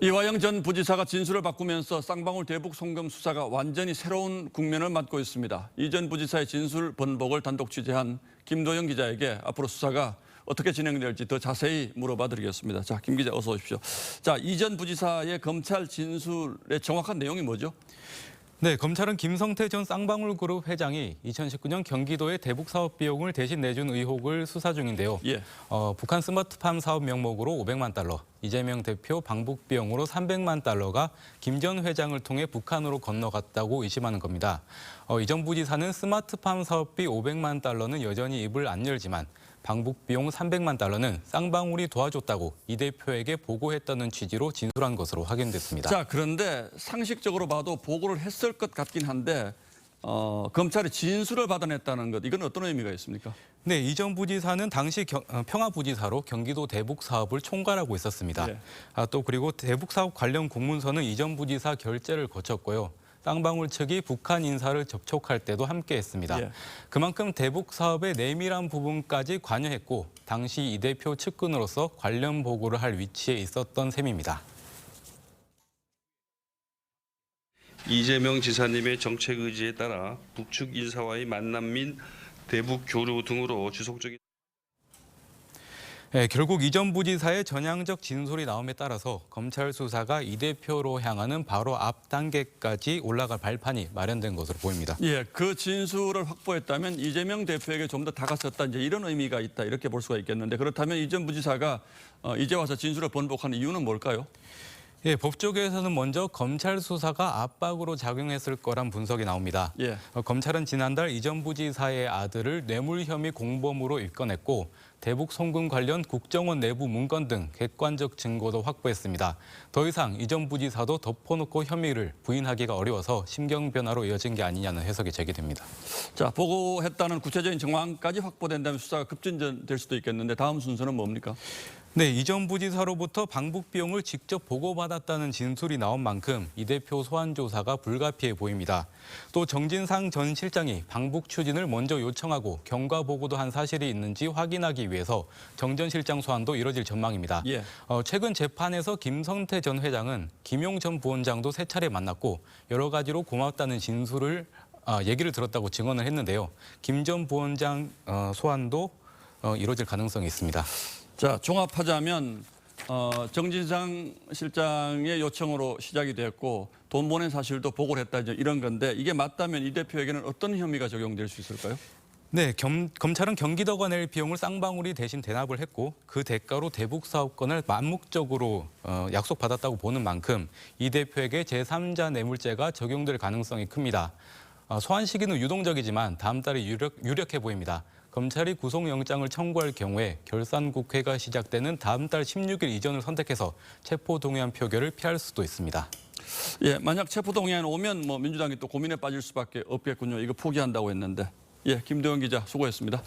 이화영 전 부지사가 진술을 바꾸면서 쌍방울 대북 송금 수사가 완전히 새로운 국면을 맞고 있습니다. 이 전 부지사의 진술 번복을 단독 취재한 김도영 기자에게 앞으로 수사가 어떻게 진행될지 더 자세히 물어봐 드리겠습니다. 자, 김 기자 어서 오십시오. 자, 이 전 부지사의 검찰 진술의 정확한 내용이 뭐죠? 네, 검찰은 김성태 전 쌍방울그룹 회장이 2019년 경기도의 대북 사업 비용을 대신 내준 의혹을 수사 중인데요. 예. 북한 스마트팜 사업 명목으로 500만 달러, 이재명 대표 방북 비용으로 300만 달러가 김 전 회장을 통해 북한으로 건너갔다고 의심하는 겁니다. 이 전 부지사는 스마트팜 사업비 500만 달러는 여전히 입을 안 열지만 방북 비용 300만 달러는 쌍방울이 도와줬다고 이 대표에게 보고했다는 취지로 진술한 것으로 확인됐습니다. 자, 그런데 상식적으로 봐도 보고를 했을 것 같긴 한데 검찰이 진술을 받아냈다는 것, 이건 어떤 의미가 있습니까? 네, 이 전 부지사는 당시 평화부지사로 경기도 대북 사업을 총괄하고 있었습니다. 네. 또 그리고 대북 사업 관련 공문서는 이 전 부지사 결재를 거쳤고요. 쌍방울 측이 북한 인사를 접촉할 때도 함께했습니다. 예. 그만큼 대북 사업의 내밀한 부분까지 관여했고 당시 이 대표 측근으로서 관련 보고를 할 위치에 있었던 셈입니다. 이재명 지사님의 정책 의지에 따라 북측 인사와의 만남 및 대북 교류 등으로 지속적인 네, 결국 이 전 부지사의 전향적 진술이 나옴에 따라서 검찰 수사가 이 대표로 향하는 바로 앞 단계까지 올라갈 발판이 마련된 것으로 보입니다. 예, 그 진술을 확보했다면 이재명 대표에게 좀 더 다가섰다, 이제 이런 의미가 있다, 이렇게 볼 수가 있겠는데, 그렇다면 이 전 부지사가 이제 와서 진술을 번복한 이유는 뭘까요? 예, 법조계에서는 먼저 검찰 수사가 압박으로 작용했을 거란 분석이 나옵니다. 예. 검찰은 지난달 이 전 부지사의 아들을 뇌물 혐의 공범으로 입건했고 대북 송금 관련 국정원 내부 문건 등 객관적 증거도 확보했습니다. 더 이상 이 전 부지사도 덮어놓고 혐의를 부인하기가 어려워서 심경 변화로 이어진 게 아니냐는 해석이 제기됩니다. 자, 보고했다는 구체적인 정황까지 확보된다면 수사가 급진전될 수도 있겠는데 다음 순서는 뭡니까? 네, 이 전 부지사로부터 방북 비용을 직접 보고받았다는 진술이 나온 만큼 이 대표 소환 조사가 불가피해 보입니다. 또 정진상 전 실장이 방북 추진을 먼저 요청하고 경과 보고도 한 사실이 있는지 확인하기 위해서 정 전 실장 소환도 이뤄질 전망입니다. 예. 최근 재판에서 김성태 전 회장은 김용 전 부원장도 세 차례 만났고 여러 가지로 고맙다는 진술을 얘기를 들었다고 증언을 했는데요. 김 전 부원장 소환도 이뤄질 가능성이 있습니다. 자, 종합하자면 정진상 실장의 요청으로 시작이 됐고 돈 보낸 사실도 보고를 했다, 이제 이런 건데, 이게 맞다면 이 대표에게는 어떤 혐의가 적용될 수 있을까요? 네, 검찰은 경기도가 낼 비용을 쌍방울이 대신 대납을 했고 그 대가로 대북 사업권을 암묵적으로 약속받았다고 보는 만큼 이 대표에게 제3자 뇌물죄가 적용될 가능성이 큽니다. 소환 시기는 유동적이지만 다음 달에 유력해 보입니다. 검찰이 구속영장을 청구할 경우에 결산국회가 시작되는 다음 달 16일 이전을 선택해서 체포동의안 표결을 피할 수도 있습니다. 예, 만약 체포동의안 오면 민주당이 또 고민에 빠질 수밖에 없겠군요. 이거 포기한다고 했는데. 예, 김도영 기자 수고했습니다.